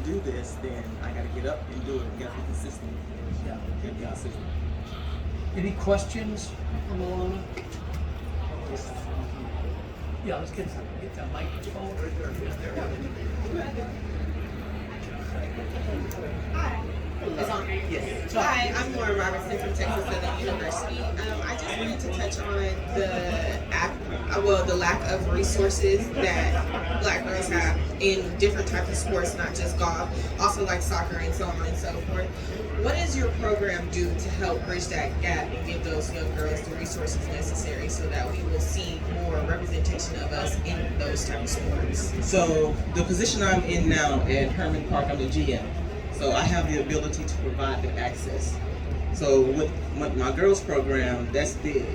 do this, then I got to get up and do it. I got to be consistent. Yeah. Got to be consistent. Any questions from Maulana? Yeah, let's get that microphone. Hi. It's on. Yes. Hi, I'm Laura Robertson from Texas Southern University. I just wanted to touch on the lack of resources that Black girls have in different types of sports, not just golf, also like soccer and so on and so forth. What does your program do to help bridge that gap and give those young girls the resources necessary so that we will see more representation of us in those types of sports? So the position I'm in now at Herman Park, I'm the GM. So I have the ability to provide the access. So with my girls program, that's big.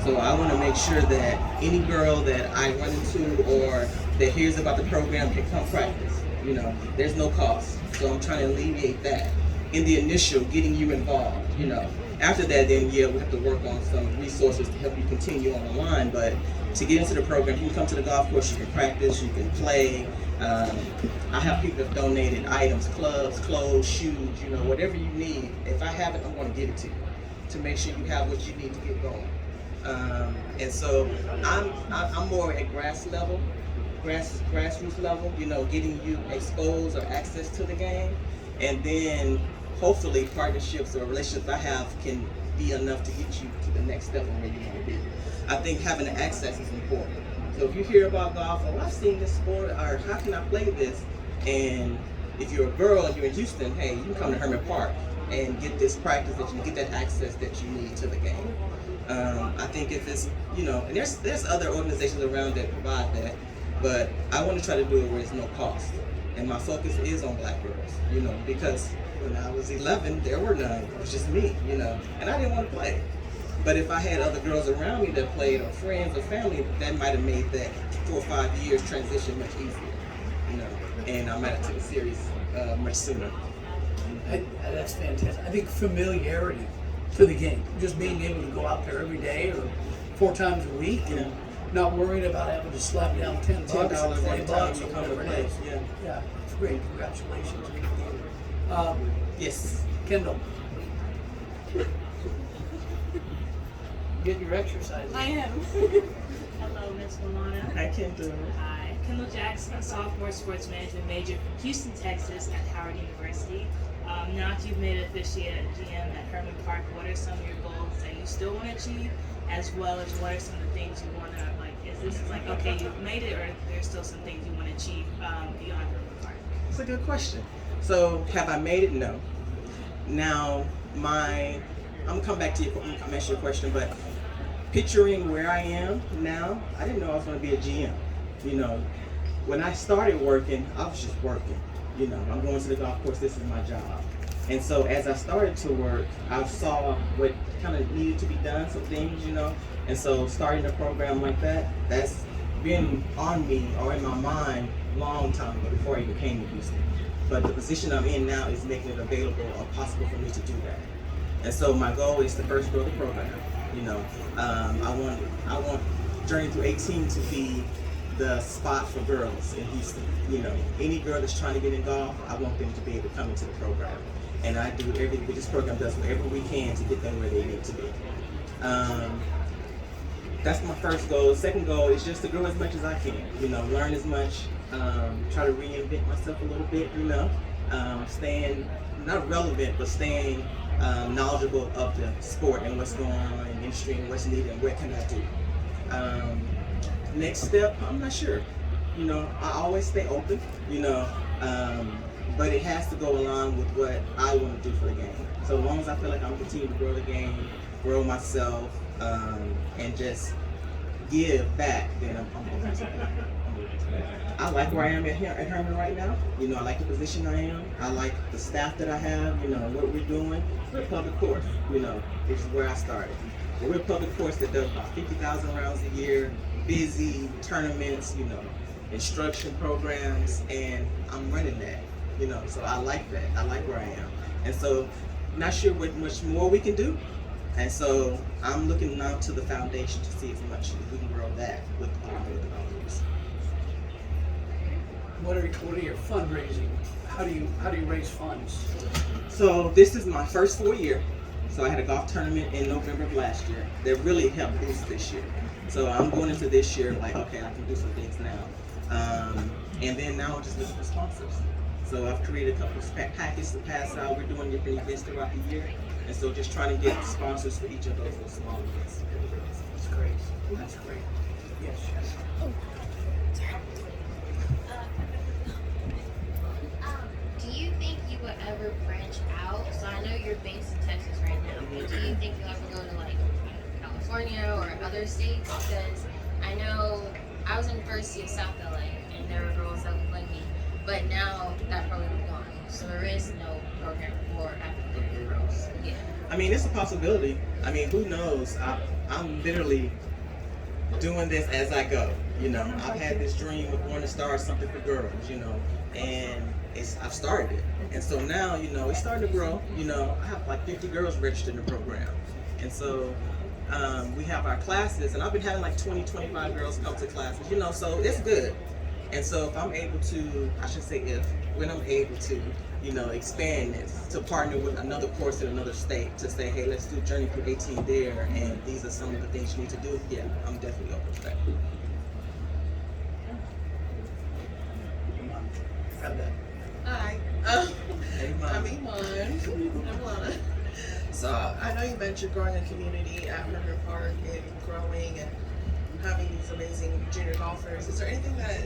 So I want to make sure that any girl that I run into or that hears about the program can come practice. You know, there's no cost. So I'm trying to alleviate that in the initial getting you involved. You know, after that, then yeah, we have to work on some resources to help you continue on the line. But to get into the program, you can come to the golf course, you can practice, you can play. I have people that donated items, clubs, clothes, shoes, you know, whatever you need. If I have it, I'm going to give it to you to make sure you have what you need to get going. And so I'm more at grassroots level, you know, getting you exposed or access to the game, and then hopefully partnerships or relationships I have can be enough to get you to the next step of where you want to be. I think having the access is important. So if you hear about golf, oh, I've seen this sport, or how can I play this? And if you're a girl and you're in Houston, hey, you can come to Herman Park and get this practice, that you get that access that you need to the game. I think if it's, you know, and there's other organizations around that provide that, but I want to try to do it where it's no cost. And my focus is on Black girls, you know, because when I was 11, there were none. It was just me, you know, and I didn't want to play. But if I had other girls around me that played, or friends or family, that might have made that 4 or 5 years transition much easier, you know, and I might have taken it serious much sooner. That's fantastic. I think familiarity to the game, just being able to go out there every day or 4 times a week, and not worrying about having to slap down $10 or $20 or whatever it is. Yeah, it's great. Congratulations. Yes. Kendall. Get your exercise. I am. Hello, Miss Maulana. I can do it. Hi. Kendall Jackson, sophomore sports management major from Houston, Texas at Howard University. Now that you've made it officially a GM at Herman Park, what are some of your goals that you still want to achieve, as well as what are some of the things you want to, like, is this like, okay, you've made it, or there's still some things you want to achieve beyond Herman Park? It's a good question. So, have I made it? No. Now, I'm gonna come back to you, I'm gonna answer your question, but picturing where I am now, I didn't know I was gonna be a GM. You know, when I started working, I was just working. You know, I'm going to the golf course, this is my job. And so as I started to work, I saw what kind of needed to be done, some things, you know. And so starting a program like that, that's been on me or in my mind long time ago, before I even came to Houston. But the position I'm in now is making it available or possible for me to do that. And so my goal is to first grow the program. You know, I want Journey Through 18 to be the spot for girls in Houston. You know, any girl that's trying to get in golf, I want them to be able to come into the program. And I do everything, this program does whatever we can to get them where they need to be. That's my first goal. The second goal is just to grow as much as I can. You know, learn as much, try to reinvent myself a little bit, you know, staying, not relevant, but staying knowledgeable of the sport and what's going on in the industry and what's needed and what can I do. Next step, I'm not sure. You know, I always stay open, you know, but it has to go along with what I want to do for the game. So as long as I feel like I'm continuing to grow the game, grow myself, and just give back, then I'm open to that. I like where I am at Herman right now. You know, I like the position I am. I like the staff that I have, you know, what we're doing. We're a public course, you know, this is where I started. We're a public course that does about 50,000 rounds a year, busy tournaments, you know, instruction programs, and I'm running that, you know, so I like that. I like where I am. And so, not sure what much more we can do. And so, I'm looking now to the foundation to see as much as we can grow that with the golfers. what are your fundraising? How do you raise funds? So this is my first full year. So I had a golf tournament in November of last year that really helped boost this year. So I'm going into this year like, okay, I can do some things now. And then now I'm just looking for sponsors. So I've created a couple of packages to pass out. We're doing different events throughout the year. And so just trying to get sponsors for each of those little small events. That's great. That's great. Yes, yes. Do you think you will ever branch out? So I know you're based in Texas right now, but do you think you'll ever go to like California or other states? Because I know I was in the first year of South LA and there were girls that looked like me, but now that program is gone. So there is no program for African girls. Yeah. I mean, it's a possibility. I mean, who knows? I'm literally doing this as I go. You know, I've had this dream of wanting to start something for girls, you know, and I've started it. And so now, you know, it's starting to grow. You know, I have like 50 girls registered in the program. And so we have our classes, and I've been having like 20, 25 girls come to classes, you know, so it's good. And so if I'm able to, I should say when I'm able to, you know, expand this to partner with another course in another state to say, hey, let's do Journey Through 18 there, and these are some of the things you need to do, yeah, I'm definitely open to that. Grab that. Hi, Hey, Mom. I'm Iman. I'm Maulana. So I know you mentioned growing a community at Herman Park and growing and having these amazing junior golfers. Is there anything that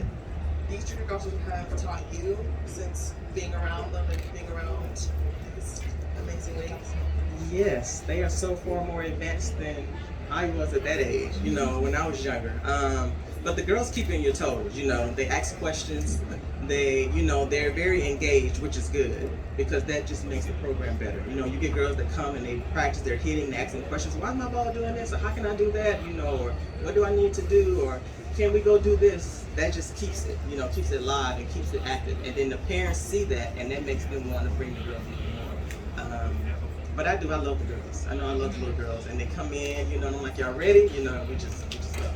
these junior golfers have taught you since being around them and being around these amazing ladies? Yes, they are so far more advanced than I was at that age, you know, when I was younger. But the girls keep you on your toes, you know, they ask questions, you know, they're very engaged, which is good, because that just makes the program better. You know, you get girls that come and they practice their hitting, they asking questions, why is my ball doing this, or how can I do that, you know, or what do I need to do, or can we go do this? That just keeps it, you know, keeps it live and keeps it active. And then the parents see that, and that makes them want to bring the girls even more. But I love the girls. I know I love the little girls, and they come in, you know, and I'm like, y'all ready? You know, we just go.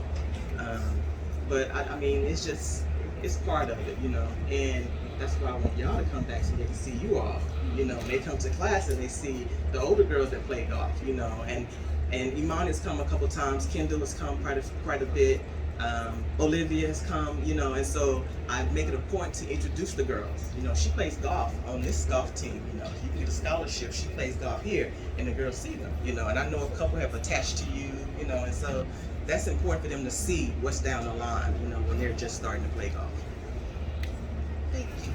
But I mean, it's part of it, you know, and that's why I want y'all to come back so they can see you all. You know, they come to class and they see the older girls that play golf, you know, and Iman has come a couple times, Kendall has come quite a bit, Olivia has come, you know, and so I make it a point to introduce the girls. You know, she plays golf on this golf team, you know, you get a scholarship, she plays golf here, and the girls see them, you know, and I know a couple have attached to you, you know, and so that's important for them to see what's down the line, you know, when they're just starting to play golf. Thank you.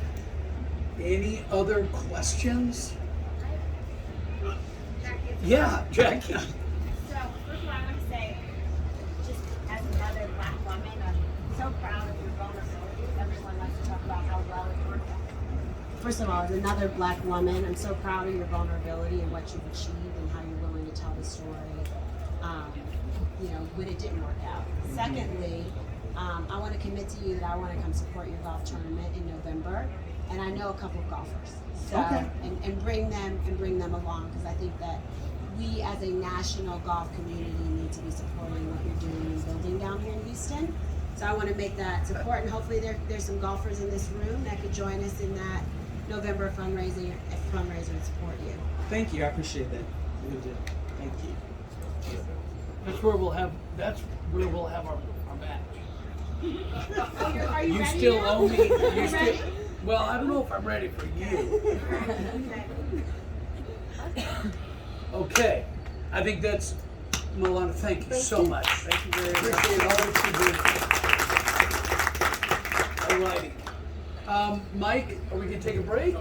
Any other questions? Yeah, Jackie. So, first of all, I want to say, just as another black woman, I'm so proud of your vulnerability. Everyone likes to talk about how well it worked out. First of all, as another black woman, I'm so proud of your vulnerability and what you've achieved and how you're willing to tell the story, you know, when it didn't work out. Secondly, I want to commit to you that I want to come support your golf tournament in November. And I know a couple of golfers. So, Okay. and bring them along, because I think that we as a national golf community need to be supporting what you're doing and building down here in Houston. So I want to make that support, and hopefully there's some golfers in this room that could join us in that November fundraiser and support you. Thank you, I appreciate that. Really do. Thank you. That's where we'll have our match. Are you You ready still now? owe me. You ready? Well, I don't know if I'm ready for you. Okay, I think that's, Maulana, thank you so much. Thank you very much. Appreciate all that you do. All righty. Mike, are we gonna take a break?